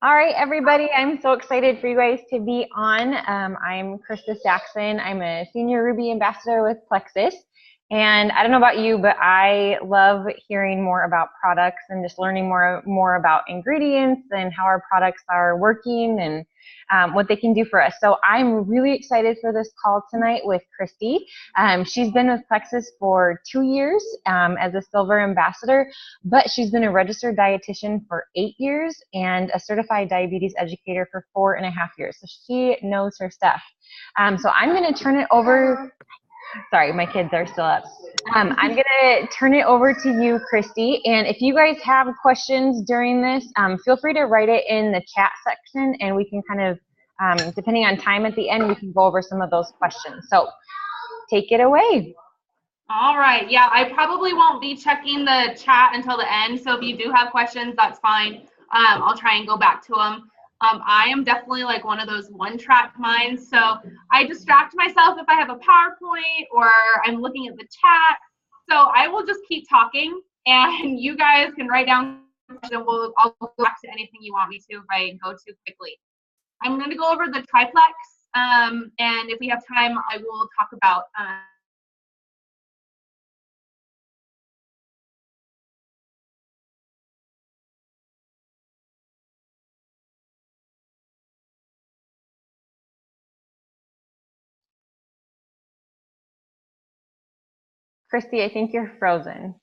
All right, everybody, I'm so excited for you guys to be on. I'm Kristi Macher. I'm a senior Ruby ambassador with Plexus. And I don't know about you, but I love hearing more about products and just learning more about ingredients and how our products are working and what they can do for us. So I'm really excited for this call tonight with Kristi. She's been with Plexus for 2 years as a silver ambassador, but she's been a registered dietitian for 8 years and a certified diabetes educator for 4.5 years. So she knows her stuff. So I'm going to turn it over. Sorry, my kids are still up. I'm going to turn it over to you, Kristi. And if you guys have questions during this, feel free to write it in the chat section, and we can kind of, depending on time at the end, we can go over some of those questions. So take it away. All right. Yeah, I probably won't be checking the chat until the end. So if you do have questions, that's fine. I'll try and go back to them. I am definitely like one of those one-track minds. So I distract myself if I have a PowerPoint or I'm looking at the chat. So I will just keep talking and you guys can write down questions and I'll go back to anything you want me to if I go too quickly. I'm going to go over the triplex. And if we have time, I will talk about Kristi, I think you're frozen.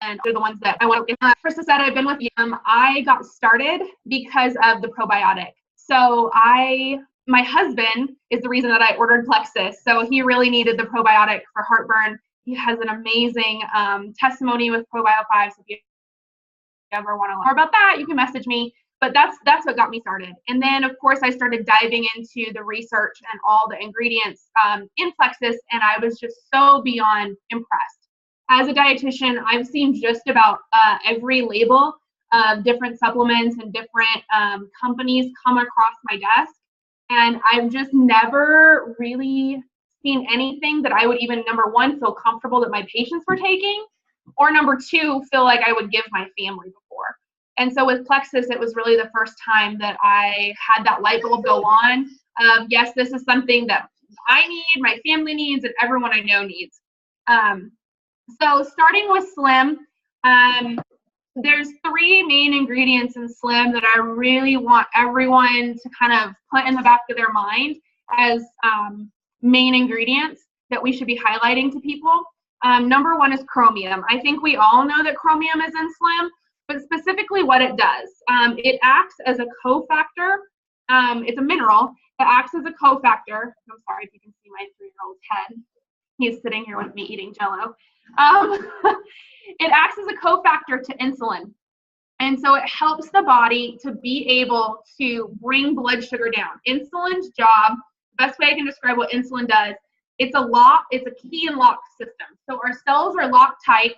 And they're the ones that I want to first said I've been with you. I got started because of the probiotic. So my husband is the reason that I ordered Plexus. So he really needed the probiotic for heartburn. He has an amazing testimony with Probio 5. So if you ever want to learn more about that, you can message me. But that's what got me started. And then, of course, I started diving into the research and all the ingredients in Plexus, and I was just so beyond impressed. As a dietitian, I've seen just about every label of different supplements and different companies come across my desk, and I've just never really seen anything that I would even, number one, feel comfortable that my patients were taking, or number two, feel like I would give my family before. And so with Plexus, it was really the first time that I had that light bulb go on. Yes, this is something that I need, my family needs, and everyone I know needs. So starting with Slim, there's 3 main ingredients in Slim that I really want everyone to kind of put in the back of their mind as main ingredients that we should be highlighting to people. Number 1 is chromium. I think we all know that chromium is in Slim, but specifically what it does. It acts as a cofactor. It's a mineral that acts as a cofactor. I'm sorry if you can see my 3-year-old's head. He's sitting here with me eating Jell-O. It acts as a cofactor to insulin. And so it helps the body to be able to bring blood sugar down. Insulin's job, best way I can describe what insulin does, it's a key and lock system. So our cells are locked tight,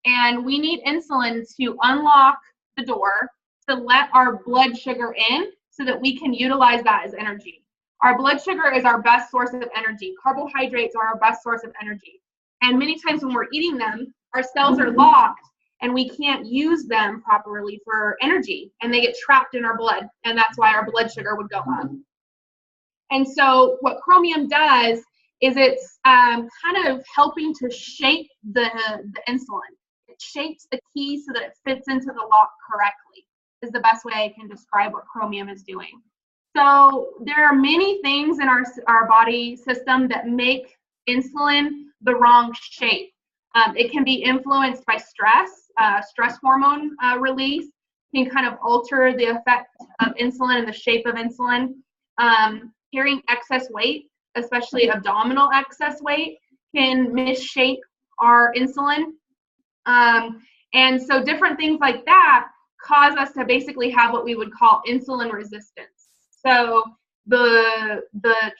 and we need insulin to unlock the door to let our blood sugar in so that we can utilize that as energy. Our blood sugar is our best source of energy. Carbohydrates are our best source of energy. And many times when we're eating them, our cells are locked and we can't use them properly for energy, and they get trapped in our blood, and that's why our blood sugar would go up. And so what chromium does is it's kind of helping to shape the insulin. It shapes the key so that it fits into the lock correctly, is the best way I can describe what chromium is doing. So there are many things in our body system that make insulin the wrong shape. It can be influenced by stress hormone release can kind of alter the effect of insulin and the shape of insulin. Carrying excess weight, especially abdominal excess weight, can misshape our insulin. And so different things like that cause us to basically have what we would call insulin resistance. So the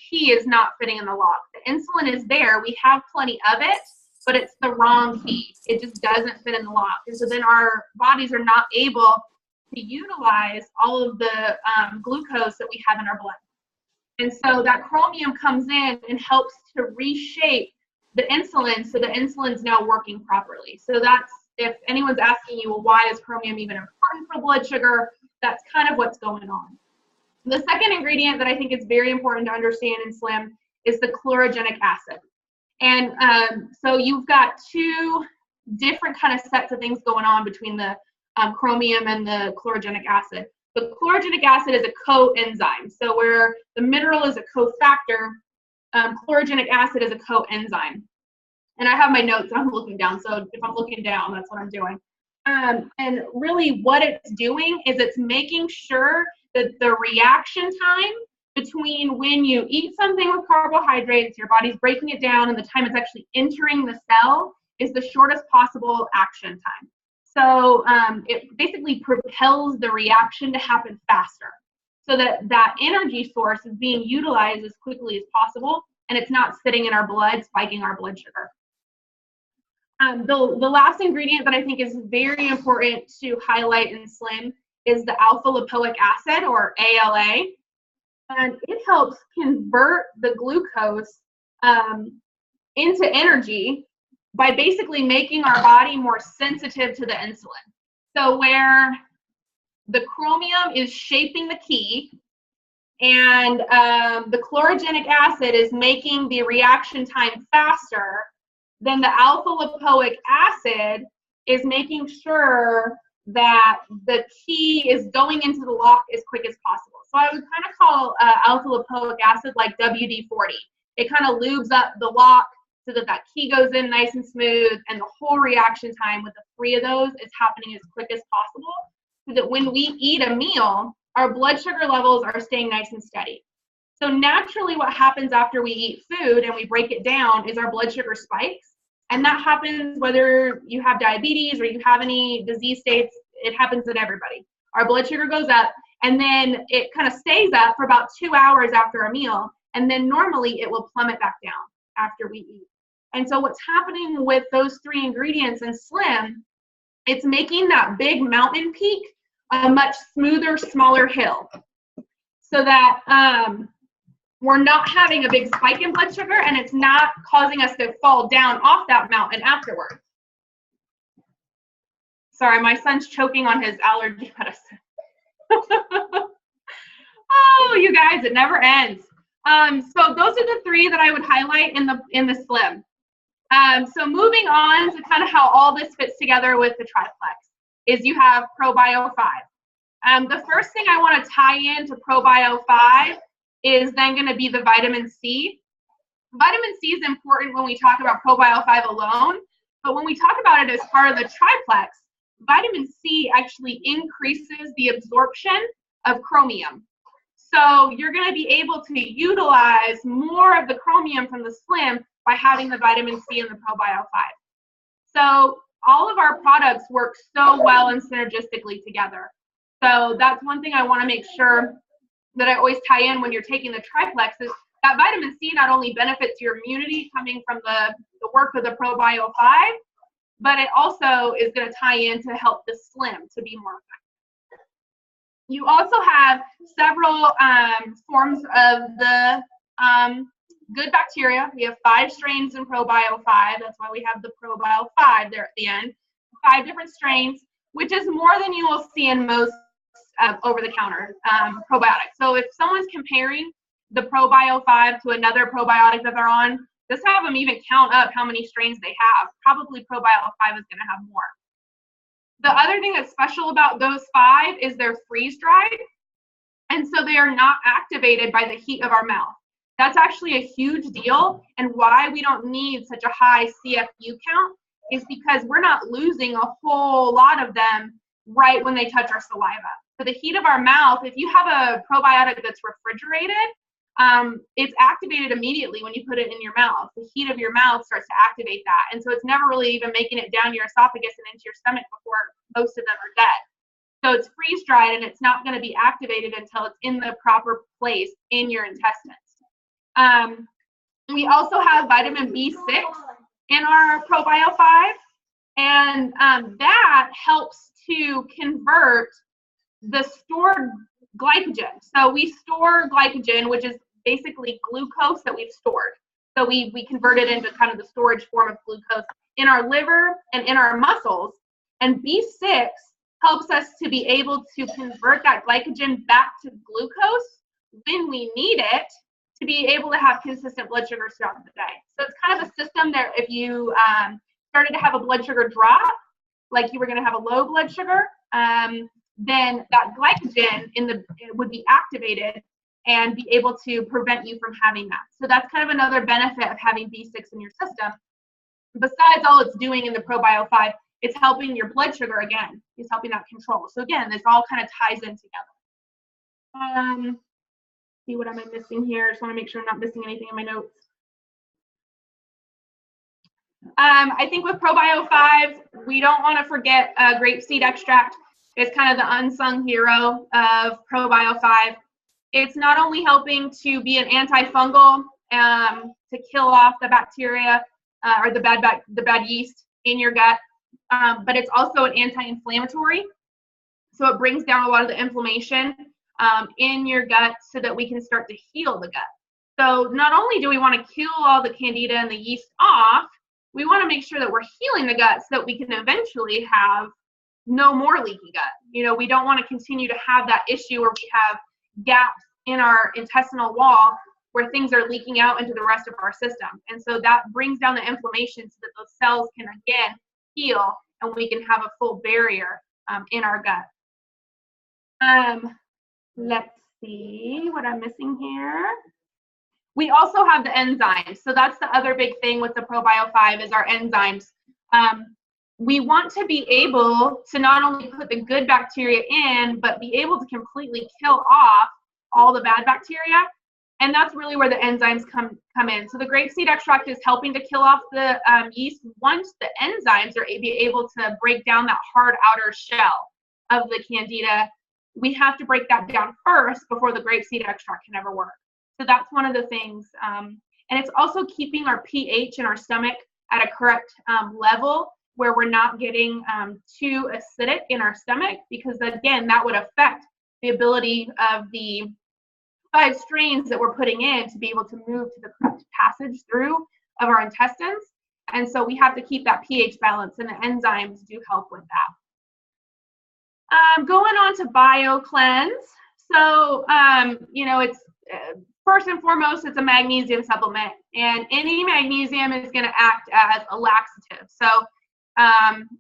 key is not fitting in the lock. The insulin is there. We have plenty of it, but it's the wrong key. It just doesn't fit in the lock. And so then our bodies are not able to utilize all of the glucose that we have in our blood. And so that chromium comes in and helps to reshape the insulin so the insulin's now working properly. So that's if anyone's asking you, well, why is chromium even important for blood sugar, that's kind of what's going on. The second ingredient that I think is very important to understand in SLIM is the chlorogenic acid. And so you've got two different kind of sets of things going on between the chromium and the chlorogenic acid. The chlorogenic acid is a coenzyme. So where the mineral is a cofactor, chlorogenic acid is a coenzyme. And I have my notes, I'm looking down. So if I'm looking down, that's what I'm doing. And really what it's doing is it's making sure that the reaction time between when you eat something with carbohydrates, your body's breaking it down, and the time it's actually entering the cell is the shortest possible action time. So it basically propels the reaction to happen faster so that that energy source is being utilized as quickly as possible, and it's not sitting in our blood, spiking our blood sugar. The last ingredient that I think is very important to highlight in SLIM is the alpha lipoic acid, or ALA. And it helps convert the glucose into energy by basically making our body more sensitive to the insulin. So where the chromium is shaping the key and the chlorogenic acid is making the reaction time faster, then the alpha lipoic acid is making sure that the key is going into the lock as quick as possible. So I would kind of call alpha lipoic acid like WD-40. It kind of lubes up the lock so that that key goes in nice and smooth, and the whole reaction time with the three of those is happening as quick as possible, so that when we eat a meal, our blood sugar levels are staying nice and steady. So naturally what happens after we eat food and we break it down is our blood sugar spikes. And that happens whether you have diabetes or you have any disease states, it happens in everybody. Our blood sugar goes up, and then it kind of stays up for about 2 hours after a meal, and then normally it will plummet back down after we eat. And so what's happening with those three ingredients in SLIM, it's making that big mountain peak a much smoother, smaller hill, so that we're not having a big spike in blood sugar, and it's not causing us to fall down off that mountain afterwards. Sorry, my son's choking on his allergy medicine. Oh, you guys, it never ends. So those are the three that I would highlight in the SLIM. So moving on to kind of how all this fits together with the triplex is you have ProBio 5. The first thing I want to tie into ProBio 5 is then going to be the vitamin C. Vitamin C is important when we talk about ProBio 5 alone, but when we talk about it as part of the triplex, vitamin C actually increases the absorption of chromium. So you're going to be able to utilize more of the chromium from the SLIM by having the vitamin C in the ProBio 5. So all of our products work so well and synergistically together. So that's one thing I want to make sure that I always tie in when you're taking the triplex is that vitamin C not only benefits your immunity coming from the work of the ProBio 5, but it also is going to tie in to help the SLIM to be more effective. You also have several forms of the good bacteria. We have 5 strains in ProBio 5. That's why we have the ProBio 5 there at the end. 5 different strains, which is more than you will see in most over-the-counter probiotics. So if someone's comparing the ProBio 5 to another probiotic that they're on, just have them even count up how many strains they have. Probably ProBio 5 is going to have more. The other thing that's special about those 5 is they're freeze-dried, and so they are not activated by the heat of our mouth. That's actually a huge deal, and why we don't need such a high CFU count is because we're not losing a whole lot of them right when they touch our saliva. So the heat of our mouth, if you have a probiotic that's refrigerated, it's activated immediately when you put it in your mouth. The heat of your mouth starts to activate that. And so it's never really even making it down your esophagus and into your stomach before most of them are dead. So it's freeze-dried, and it's not going to be activated until it's in the proper place in your intestines. We also have vitamin B6 in our ProBio 5, and that helps to convert the stored glycogen. So we store glycogen, which is basically glucose that we've stored. So we convert it into kind of the storage form of glucose in our liver and in our muscles. And B6 helps us to be able to convert that glycogen back to glucose when we need it to be able to have consistent blood sugars throughout the day. So it's kind of a system that if you started to have a blood sugar drop, like you were going to have a low blood sugar, then that glycogen would be activated and be able to prevent you from having that. So that's kind of another benefit of having B6 in your system. Besides all it's doing in the ProBio 5, it's helping your blood sugar again. It's helping that control. So again, this all kind of ties in together. See what am I missing here? I just want to make sure I'm not missing anything in my notes. I think with ProBio 5, we don't want to forget grapeseed extract. It's kind of the unsung hero of ProBio 5. It's not only helping to be an antifungal to kill off the bacteria or the bad yeast in your gut, but it's also an anti-inflammatory. So it brings down a lot of the inflammation in your gut so that we can start to heal the gut. So not only do we want to kill all the candida and the yeast off, we want to make sure that we're healing the gut so that we can eventually have no more leaky gut. You know, we don't want to continue to have that issue where we have gaps in our intestinal wall where things are leaking out into the rest of our system. And so that brings down the inflammation so that those cells can again heal and we can have a full barrier in our gut. Let's see what I'm missing here. We also have the enzymes. So that's the other big thing with the ProBio 5 is our enzymes. We want to be able to not only put the good bacteria in, but be able to completely kill off all the bad bacteria. And that's really where the enzymes come in. So the grapeseed extract is helping to kill off the yeast. Once the enzymes are able to break down that hard outer shell of the candida, we have to break that down first before the grapeseed extract can ever work. So that's one of the things. And it's also keeping our pH in our stomach at a correct level where we're not getting too acidic in our stomach, because again, that would affect the ability of the 5 strains that we're putting in to be able to move to the correct passage through of our intestines. And so we have to keep that pH balance, and the enzymes do help with that. Going on to BioCleanse. So, you know, it's first and foremost, it's a magnesium supplement, and any magnesium is going to act as a laxative. So,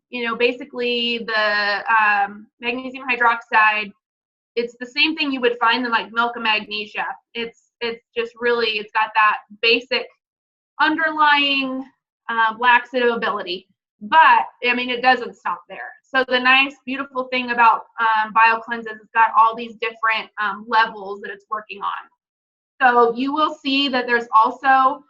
you know, basically the magnesium hydroxide, it's the same thing you would find in like milk and magnesia. It's just really, it's got that basic underlying laxative ability. But I mean, it doesn't stop there. So the nice, beautiful thing about BioCleanse is it's got all these different levels that it's working on. So you will see that there's also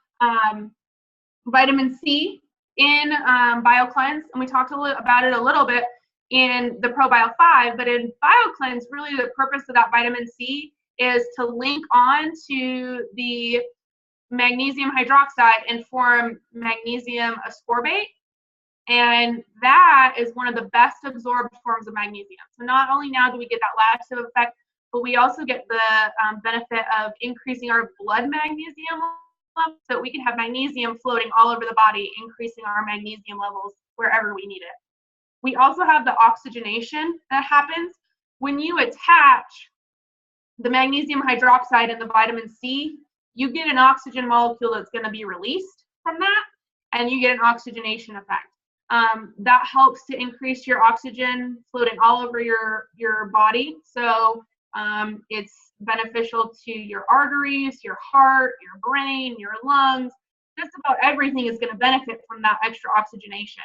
vitamin C in BioCleanse, and we talked about it a little bit in the ProBio 5, but in BioCleanse, really the purpose of that vitamin C is to link on to the magnesium hydroxide and form magnesium ascorbate. And that is one of the best absorbed forms of magnesium. So not only now do we get that laxative effect, but we also get the benefit of increasing our blood magnesium level so that we can have magnesium floating all over the body, increasing our magnesium levels wherever we need it. We also have the oxygenation that happens when you attach the magnesium hydroxide and the vitamin C. You get an oxygen molecule that's going to be released from that, and you get an oxygenation effect. That helps to increase your oxygen floating all over your body. So it's beneficial to your arteries, your heart, your brain, your lungs. Just about everything is going to benefit from that extra oxygenation.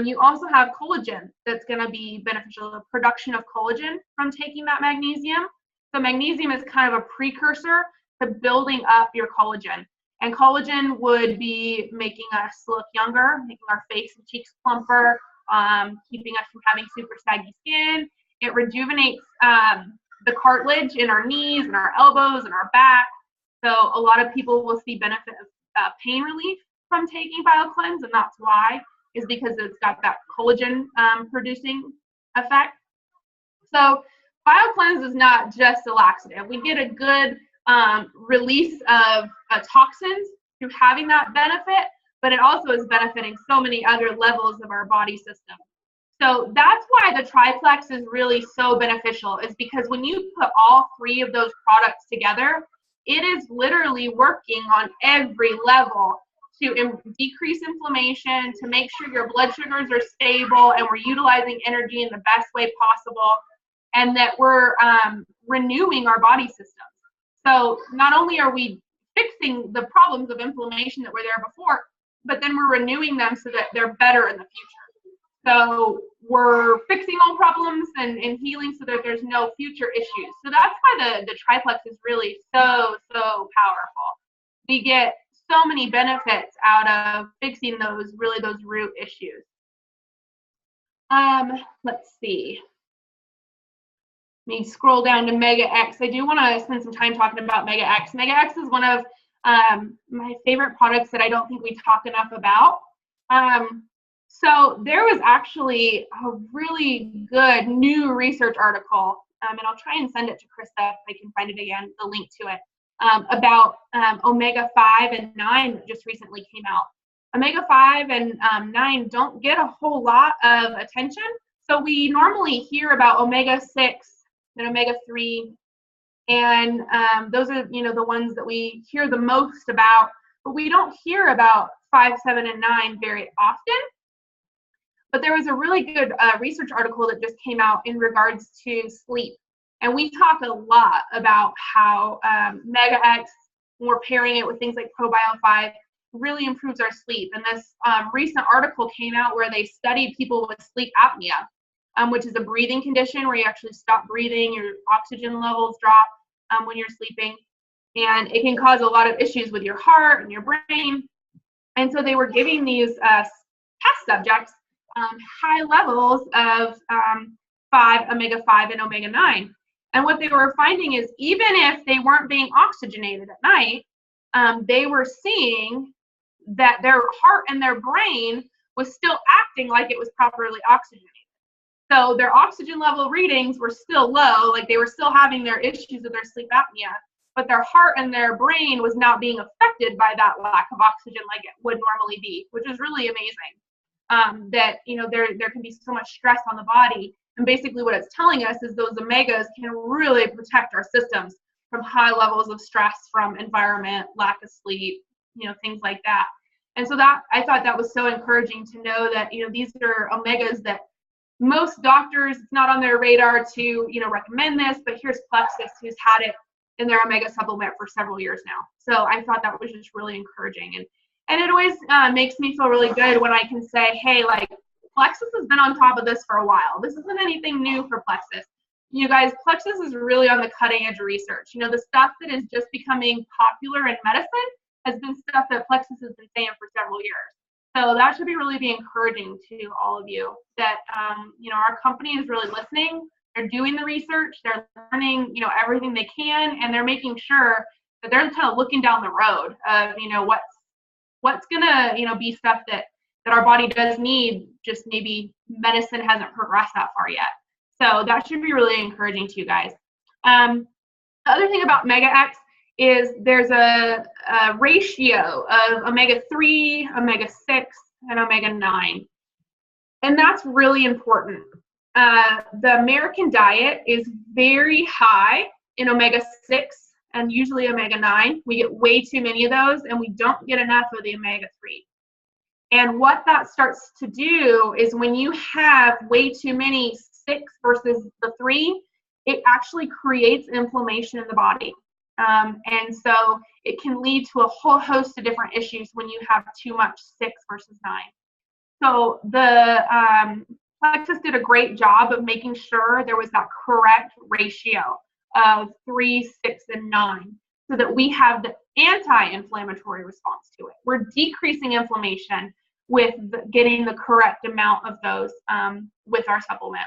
You also have collagen that's going to be beneficial, the production of collagen from taking that magnesium. So magnesium is kind of a precursor to building up your collagen. And collagen would be making us look younger, making our face and cheeks plumper, keeping us from having super saggy skin. It rejuvenates the cartilage in our knees and our elbows and our back. So a lot of people will see benefit of pain relief from taking BioCleanse, and that's why, is because it's got that collagen producing effect. So BioCleanse is not just a laxative. We get a good release of toxins through having that benefit, but it also is benefiting so many other levels of our body system. So that's why the triplex is really so beneficial, is because when you put all three of those products together, it is literally working on every level to decrease inflammation, to make sure your blood sugars are stable and we're utilizing energy in the best way possible, and that we're renewing our body systems. So not only are we fixing the problems of inflammation that were there before, but then we're renewing them so that they're better in the future. So we're fixing all problems and healing so that there's no future issues. So that's why the triplex is really so powerful. We get so many benefits out of fixing those root issues. Let's see. Let me scroll down to Mega X. I do want to spend some time talking about Mega X. Mega X is one of my favorite products that I don't think we talk enough about. So there was actually a really good new research article, and I'll try and send it to Krista if I can find it again, the link to it, about omega-5 and 9 that just recently came out. Omega-5 and 9 don't get a whole lot of attention. So we normally hear about omega-6 and omega-3, and those are, the ones that we hear the most about, but we don't hear about 5, 7, and 9 very often. But there was a really good research article that just came out in regards to sleep. And we talk a lot about how Mega X, when we're pairing it with things like Probio 5, really improves our sleep. And this recent article came out where they studied people with sleep apnea, which is a breathing condition where you actually stop breathing, your oxygen levels drop when you're sleeping. And it can cause a lot of issues with your heart and your brain. And so they were giving these test subjects high levels of omega-5 and omega-9. And what they were finding is even if they weren't being oxygenated at night, they were seeing that their heart and their brain was still acting like it was properly oxygenated. So their oxygen level readings were still low, like they were still having their issues with their sleep apnea, but their heart and their brain was not being affected by that lack of oxygen like it would normally be, which is really amazing. That there can be so much stress on the body, and basically what it's telling us is those omegas can really protect our systems from high levels of stress from environment, lack of sleep, things like that. And so that I thought that was so encouraging to know that these are omegas that most doctors, it's not on their radar to recommend this, but here's Plexus, who's had it in their omega supplement for several years now. So I thought that was just really encouraging. And it always makes me feel really good when I can say, hey, like, Plexus has been on top of this for a while. This isn't anything new for Plexus. You guys, Plexus is really on the cutting edge of research. The stuff that is just becoming popular in medicine has been stuff that Plexus has been saying for several years. So that should really be encouraging to all of you that, our company is really listening. They're doing the research. They're learning, everything they can, and they're making sure that they're kind of looking down the road of, what's gonna be stuff that our body does need, just maybe medicine hasn't progressed that far yet. So that should be really encouraging to you guys. The other thing about Mega X is there's a ratio of omega-3, omega-6, and omega-9, and that's really important. The American diet is very high in omega-6 and usually omega-9. We get way too many of those, and we don't get enough of the omega-3. And what that starts to do is when you have way too many 6 versus the 3, it actually creates inflammation in the body. And so it can lead to a whole host of different issues when you have too much 6 versus 9. So the Plexus did a great job of making sure there was that correct ratio of 3, 6, and 9, so that we have the anti-inflammatory response to it. We're decreasing inflammation with getting the correct amount of those with our supplement.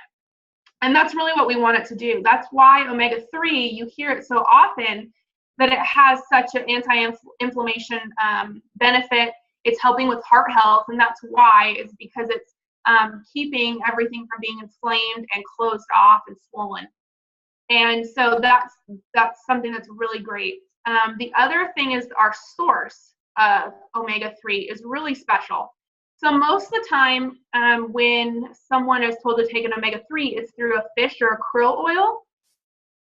And that's really what we want it to do. That's why omega-3, you hear it so often, that it has such an anti-inflammation benefit. It's helping with heart health, and that's why, is because it's keeping everything from being inflamed and closed off and swollen. And so that's something that's really great. The other thing is our source of omega-3 is really special. So most of the time when someone is told to take an omega-3, it's through a fish or a krill oil.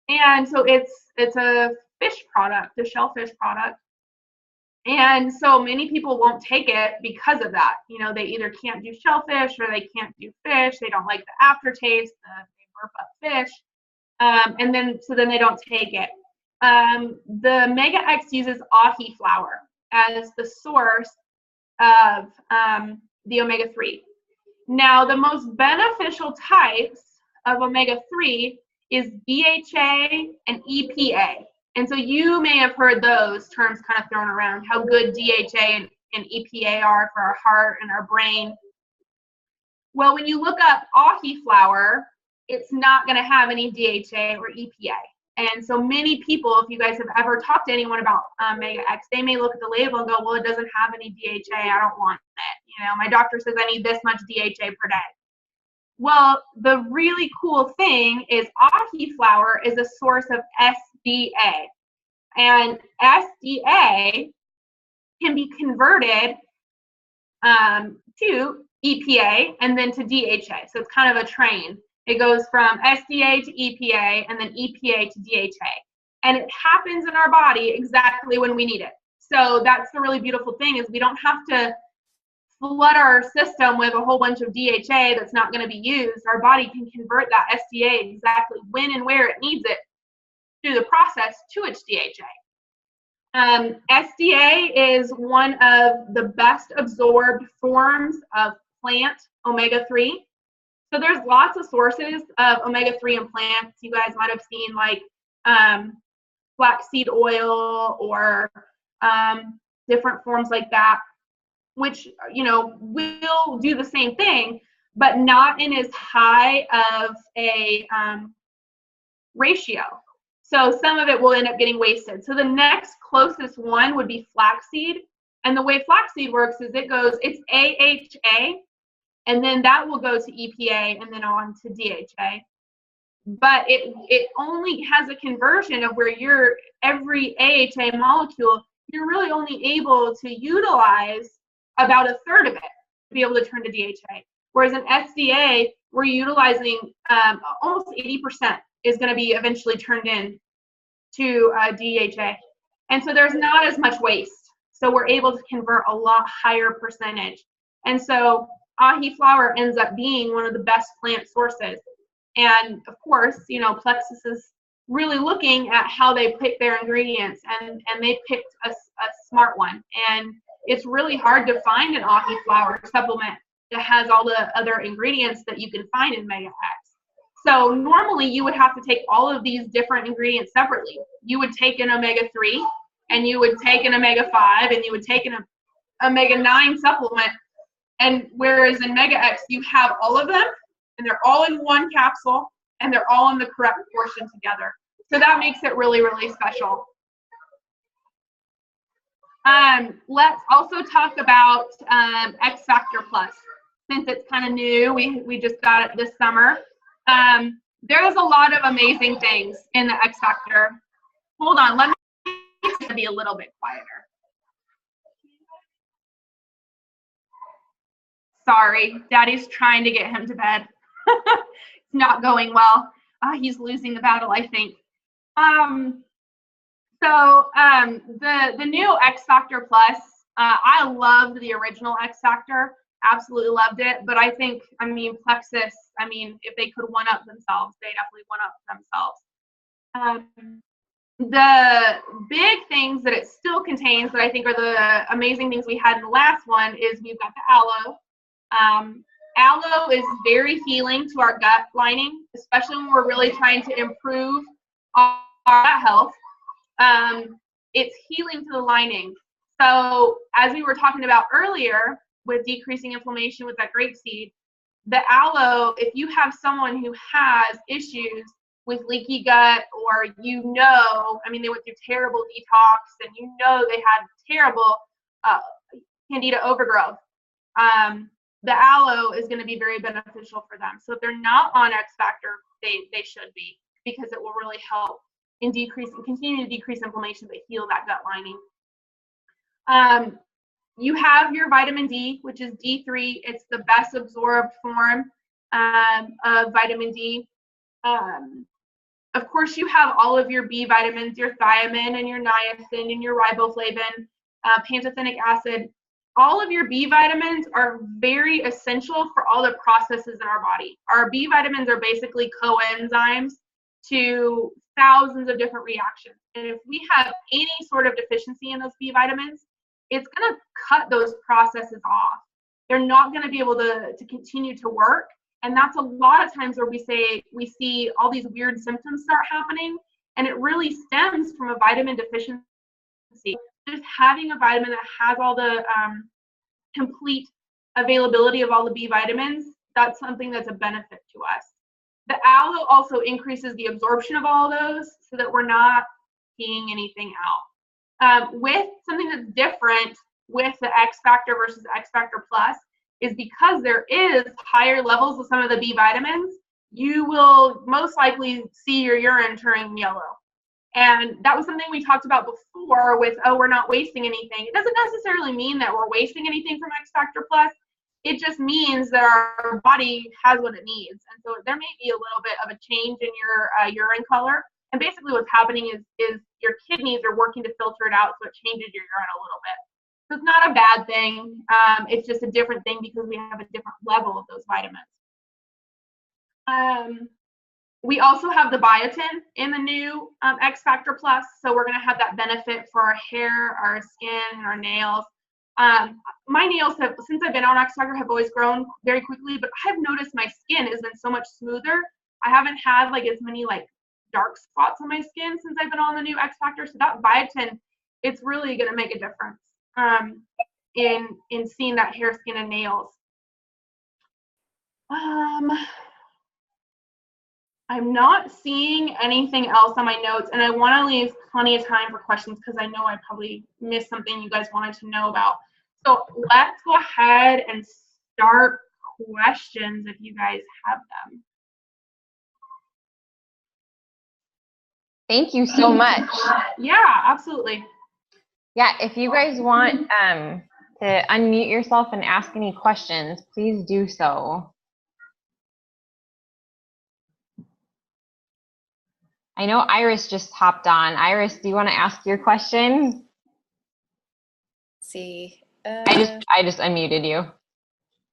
And so it's a fish product, a shellfish product. And so many people won't take it because of that. You know, they either can't do shellfish or they can't do fish. They don't like the aftertaste, they burp up fish. And then they don't take it. The Mega X uses ahi flour as the source of the omega-3. Now, the most beneficial types of omega-3 is DHA and EPA. And so you may have heard those terms kind of thrown around, how good DHA and EPA are for our heart and our brain. Well, when you look up ahi flour, it's not going to have any DHA or EPA. And so many people, if you guys have ever talked to anyone about Mega X, they may look at the label and go, well, it doesn't have any DHA. I don't want it. You know, my doctor says I need this much DHA per day. Well, the really cool thing is ahi flour is a source of SDA. And SDA can be converted to EPA and then to DHA. So it's kind of a train. It goes from SDA to EPA and then EPA to DHA. And it happens in our body exactly when we need it. So that's the really beautiful thing, is we don't have to flood our system with a whole bunch of DHA that's not going to be used. Our body can convert that SDA exactly when and where it needs it through the process to its DHA. SDA is one of the best absorbed forms of plant omega-3. So there's lots of sources of omega-3 in plants. You guys might have seen like flaxseed oil or different forms like that, which, you know, will do the same thing, but not in as high of a ratio. So some of it will end up getting wasted. So the next closest one would be flaxseed. And the way flaxseed works is it's AHA, and then that will go to EPA and then on to DHA. But it only has a conversion of where every AHA molecule, you're really only able to utilize about a third of it to be able to turn to DHA. Whereas in SDA, we're utilizing almost 80% is going to be eventually turned in to DHA. And so there's not as much waste. So we're able to convert a lot higher percentage. And so ahi flour ends up being one of the best plant sources. And of course, you know, Plexus is really looking at how they pick their ingredients, and they picked a smart one. And it's really hard to find an ahi flour supplement that has all the other ingredients that you can find in Mega X. So normally you would have to take all of these different ingredients separately. You would take an omega-3, and you would take an omega-5, and you would take an omega-9 supplement. And whereas in Mega X, you have all of them, and they're all in one capsule, and they're all in the correct portion together. So that makes it really, really special. Let's also talk about X Factor Plus. Since it's kind of new, we just got it this summer. There's a lot of amazing things in the X Factor. Hold on, let me be a little bit quieter. Sorry, Daddy's trying to get him to bed. It's not going well. He's losing the battle, I think. The new X Factor Plus, I loved the original X Factor. Absolutely loved it. But I think, Plexus, if they could one-up themselves, they definitely one-up themselves. The big things that it still contains that I think are the amazing things we had in the last one is we've got the aloe. Aloe is very healing to our gut lining, especially when we're really trying to improve our gut health. It's healing to the lining. So as we were talking about earlier with decreasing inflammation with that grapeseed, the aloe, if you have someone who has issues with leaky gut, or they went through terrible detox, and they had terrible candida overgrowth, the aloe is going to be very beneficial for them. So if they're not on X Factor, they should be, because it will really help in continue to decrease inflammation, but heal that gut lining. You have your vitamin D, which is D3. It's the best absorbed form of vitamin D. Of course, you have all of your B vitamins, your thiamine and your niacin and your riboflavin, pantothenic acid. All of your B vitamins are very essential for all the processes in our body. Our B vitamins are basically coenzymes to thousands of different reactions. And if we have any sort of deficiency in those B vitamins, it's going to cut those processes off. They're not going to be able to continue to work. And that's a lot of times where we see all these weird symptoms start happening. And it really stems from a vitamin deficiency. Just having a vitamin that has all the complete availability of all the B vitamins, that's something that's a benefit to us. The aloe also increases the absorption of all those so that we're not peeing anything out. With something that's different with the X Factor versus X Factor Plus is because there is higher levels of some of the B vitamins, you will most likely see your urine turning yellow. And that was something we talked about before with, oh, we're not wasting anything. It doesn't necessarily mean that we're wasting anything from X Factor Plus. It just means that our body has what it needs. And so there may be a little bit of a change in your urine color. And basically what's happening is your kidneys are working to filter it out, so it changes your urine a little bit. So it's not a bad thing. It's just a different thing because we have a different level of those vitamins. We also have the biotin in the new X Factor Plus, so we're going to have that benefit for our hair, our skin, and our nails. My nails have, since I've been on X Factor, have always grown very quickly, but I've noticed my skin has been so much smoother. I haven't had like as many like dark spots on my skin since I've been on the new X Factor. So that biotin, it's really going to make a difference in seeing that hair, skin, and nails. I'm not seeing anything else on my notes, and I want to leave plenty of time for questions because I know I probably missed something you guys wanted to know about. So let's go ahead and start questions if you guys have them. Thank you so much. Yeah, absolutely. Yeah, if you guys want to unmute yourself and ask any questions, please do so. I know Iris just hopped on. Iris, do you want to ask your question? Let's see. I just unmuted you.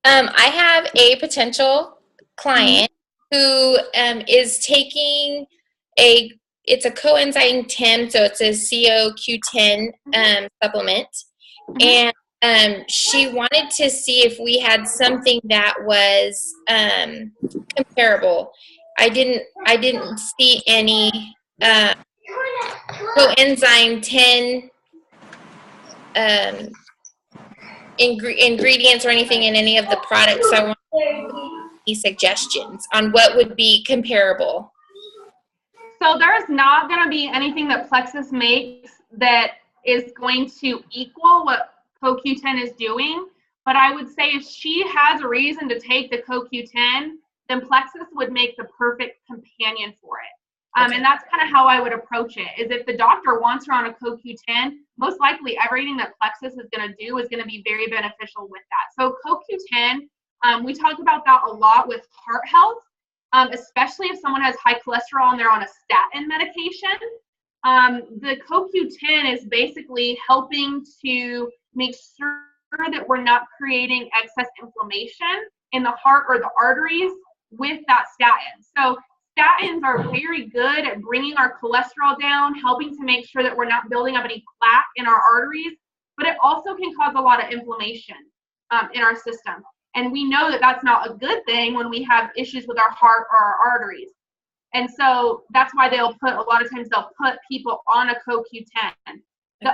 I have a potential client who is taking it's a coenzyme 10, so it's a CoQ10 supplement, and she wanted to see if we had something that was comparable. I didn't see any coenzyme 10 ingredients or anything in any of the products. So I want any suggestions on what would be comparable. So there's not going to be anything that Plexus makes that is going to equal what CoQ10 is doing. But I would say if she has a reason to take the CoQ10, then Plexus would make the perfect companion for it. And that's kind of how I would approach it, is if the doctor wants her on a CoQ10, most likely everything that Plexus is going to do is going to be very beneficial with that. So CoQ10, we talk about that a lot with heart health, especially if someone has high cholesterol and they're on a statin medication. The CoQ10 is basically helping to make sure that we're not creating excess inflammation in the heart or the arteries with that statin. So statins are very good at bringing our cholesterol down, helping to make sure that we're not building up any plaque in our arteries, but it also can cause a lot of inflammation in our system. And we know that that's not a good thing when we have issues with our heart or our arteries. And so that's why a lot of times they'll put people on a CoQ10.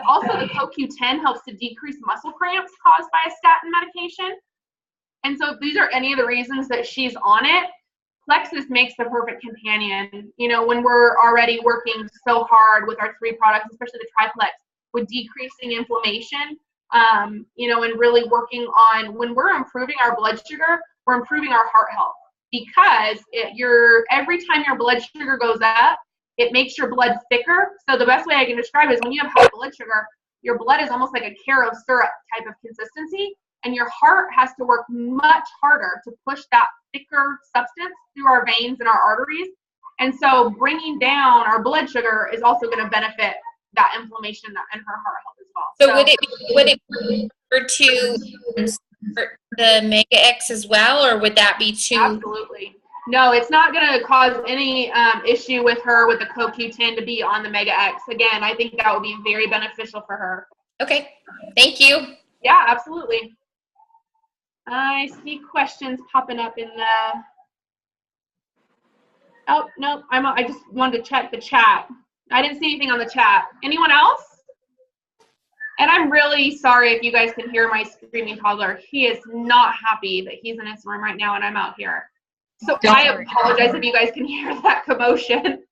Also the CoQ10 helps to decrease muscle cramps caused by a statin medication. And so if these are any of the reasons that she's on it, Plexus makes the perfect companion. You know, when we're already working so hard with our 3 products, especially the triplex, with decreasing inflammation, you know, and really working on, when we're improving our blood sugar, we're improving our heart health, because every time your blood sugar goes up, it makes your blood thicker. So the best way I can describe it is when you have high blood sugar, your blood is almost like a carob syrup type of consistency, and your heart has to work much harder to push that thicker substance through our veins and our arteries. And so bringing down our blood sugar is also going to benefit that inflammation and her heart health as well. So would it be for the Mega X as well, or would that be too? Absolutely. No, it's not going to cause any issue with her with the CoQ10 to be on the Mega X. Again, I think that would be very beneficial for her. Okay. Thank you. Yeah, absolutely. I see questions popping up in the. Oh, no, I just wanted to check the chat. I didn't see anything on the chat. Anyone else? And I'm really sorry if you guys can hear my screaming toddler. He is not happy that he's in his room right now and I'm out here. So I apologize if you guys can hear that commotion.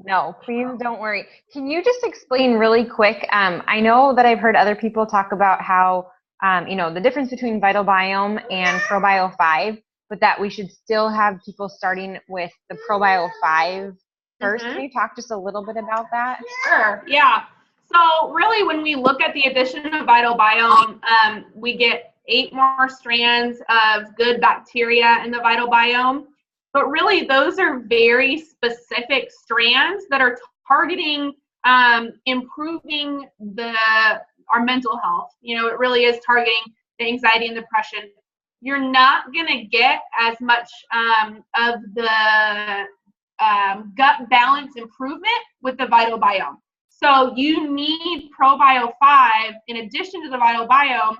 No, please don't worry. Can you just explain really quick? I know that I've heard other people talk about how, the difference between Vital Biome and ProBio 5, but that we should still have people starting with the ProBio 5 first. Can you talk just a little bit about that? Sure, yeah. So really when we look at the addition of Vital Biome, we get 8 more strands of good bacteria in the Vital Biome. But really those are very specific strands that are targeting improving our mental health. It really is targeting the anxiety and depression. You're not going to get as much of the gut balance improvement with the Vital Biome. So you need ProBio 5 in addition to the Vital Biome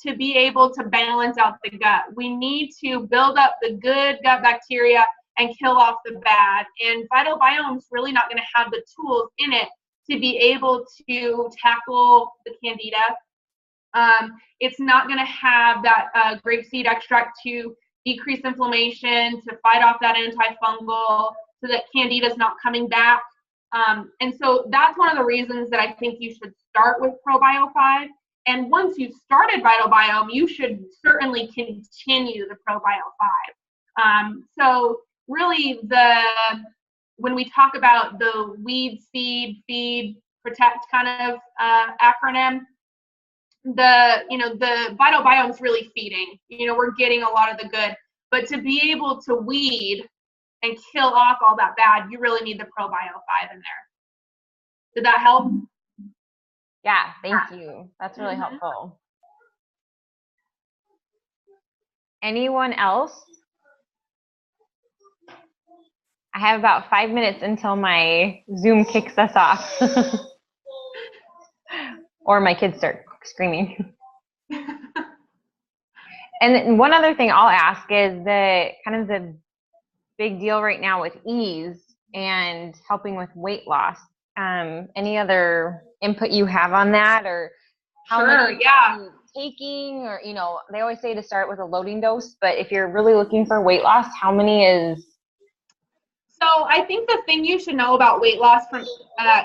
to be able to balance out the gut. We need to build up the good gut bacteria and kill off the bad. And Vital Biome is really not going to have the tools in it to be able to tackle the candida. It's not going to have that grapeseed extract to decrease inflammation, to fight off that antifungal, so that candida is not coming back. And so that's one of the reasons that I think you should start with ProBio 5. And once you've started Vital Biome, you should certainly continue the ProBio 5. So really when we talk about the weed, seed, feed, protect kind of acronym, the Vital Biome is really feeding. We're getting a lot of the good, but to be able to weed and kill off all that bad, you really need the ProBio 5 in there. Did that help? Yeah, thank you. That's really helpful. Anyone else? I have about 5 minutes until my Zoom kicks us off. Or my kids start screaming. And one other thing I'll ask is the big deal right now with ease and helping with weight loss. Any other input you have on that, or how many are you taking, or they always say to start with a loading dose, but if you're really looking for weight loss, how many is? So I think the thing you should know about weight loss from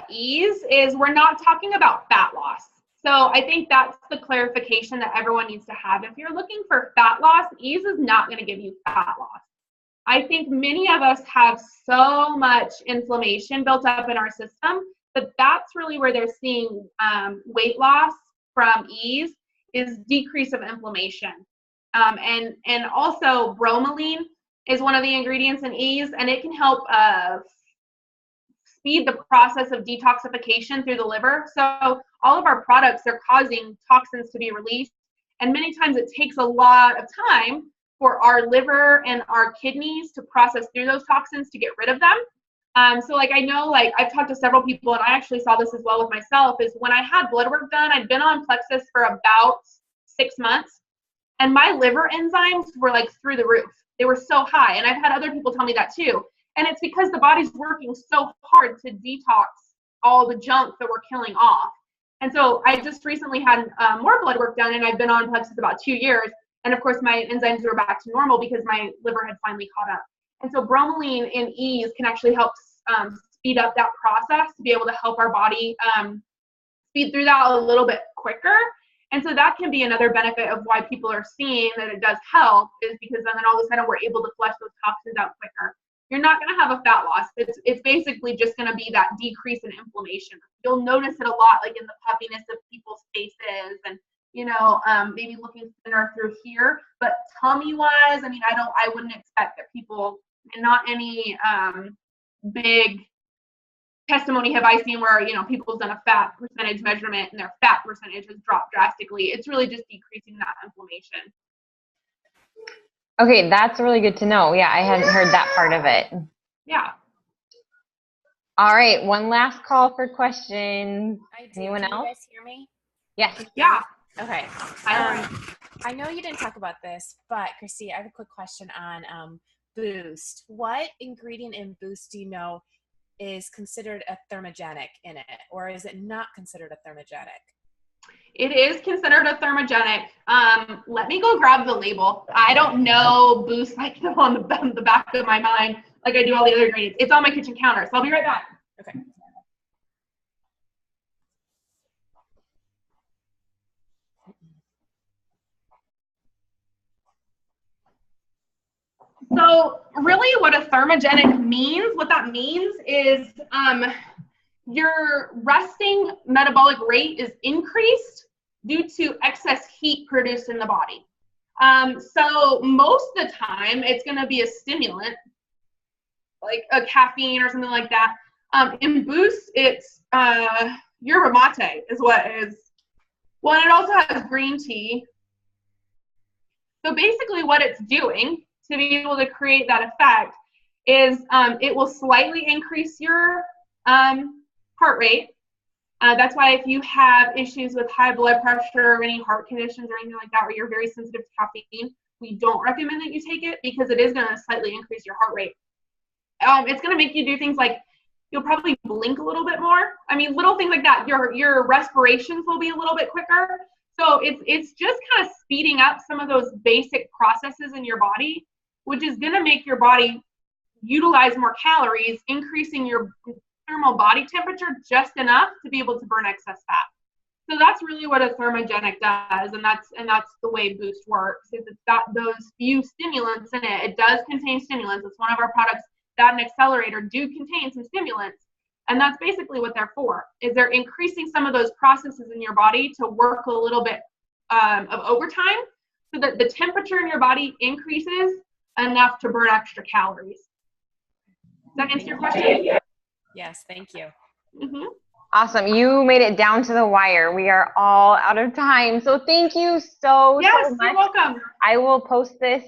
ease is we're not talking about fat loss. So I think that's the clarification that everyone needs to have. If you're looking for fat loss, ease is not going to give you fat loss. I think many of us have so much inflammation built up in our system, but that's really where they're seeing weight loss from ease is decrease of inflammation. And also bromelain is one of the ingredients in ease, and it can help speed the process of detoxification through the liver. So all of our products are causing toxins to be released, and many times it takes a lot of time for our liver and our kidneys to process through those toxins to get rid of them. So I know I've talked to several people, and I actually saw this as well with myself, is when I had blood work done, I'd been on Plexus for about 6 months, and my liver enzymes were through the roof. They were so high, and I've had other people tell me that too. And it's because the body's working so hard to detox all the junk that we're killing off. And so I just recently had more blood work done, and I've been on Plexus about 2 years. And of course, my enzymes were back to normal because my liver had finally caught up. And so bromelain in ease can actually help speed up that process to be able to help our body speed through that a little bit quicker. And so that can be another benefit of why people are seeing that it does help, is because then all of a sudden we're able to flush those toxins out quicker. You're not going to have a fat loss. It's basically just going to be that decrease in inflammation. You'll notice it a lot in the puffiness of people spaces and, you know, maybe looking thinner through here. But tummy wise, I mean, I wouldn't expect that people, and not any big testimony have I seen where, you know, people have done a fat percentage measurement and their fat percentage has dropped drastically. It's really just decreasing that inflammation. Okay, that's really good to know. Yeah, I hadn't heard that part of it. Yeah. All right, one last call for questions. Anyone else? Can you guys hear me? Yes. Yeah. Okay. I know you didn't talk about this, but Kristi, I have a quick question on Boost. What ingredient in Boost do you know is considered a thermogenic in it, or is it not considered a thermogenic? It is considered a thermogenic. Let me go grab the label. I don't know Boost like on the back of my mind like I do all the other ingredients. It's on my kitchen counter, so I'll be right back. Okay. So really what a thermogenic means, what that means is your resting metabolic rate is increased due to excess heat produced in the body. So most of the time it's going to be a stimulant like a caffeine or something like that. In Boost, it's yerba mate is what is. Well, and it also has green tea. So basically what it's doing to be able to create that effect is it will slightly increase your heart rate. That's why if you have issues with high blood pressure or any heart conditions or anything like that, where you're very sensitive to caffeine, we don't recommend that you take it because it is going to slightly increase your heart rate. It's going to make you do things like you'll probably blink a little bit more. I mean, little things like that. Your respirations will be a little bit quicker. So it's just kind of speeding up some of those basic processes in your body, which is going to make your body utilize more calories, increasing your thermal body temperature just enough to be able to burn excess fat. So that's really what a thermogenic does, and that's the way Boost works. Is it's got those few stimulants in it. It does contain stimulants. It's one of our products that an accelerator do contain some stimulants, and that's basically what they're for. Is they're increasing some of those processes in your body to work a little bit of overtime, so that the temperature in your body increases enough to burn extra calories. Does that answer your question? Yes, thank you. Mm-hmm. Awesome. You made it down to the wire. We are all out of time. So thank you so Yes, much. you're welcome. I will post this